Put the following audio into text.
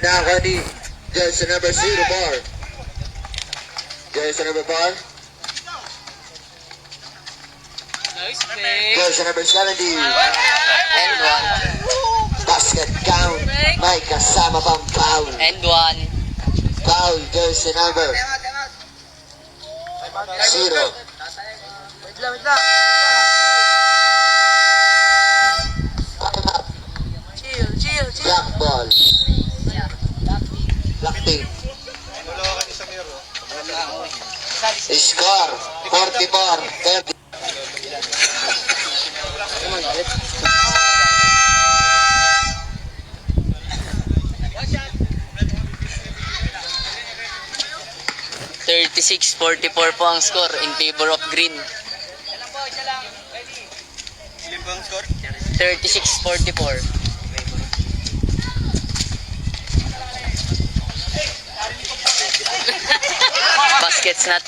Now, ready. Jersey number 0 bar. Jersey number bar. Nice play. Jersey number 70. And one. Basket count. May kasama pang foul. And one. Foul, jersey number 0. Wait lang. Chill. Black ball. Black team. Score 44-30. $36-44 po ang score in favor of green. 36-44. Basket's not good.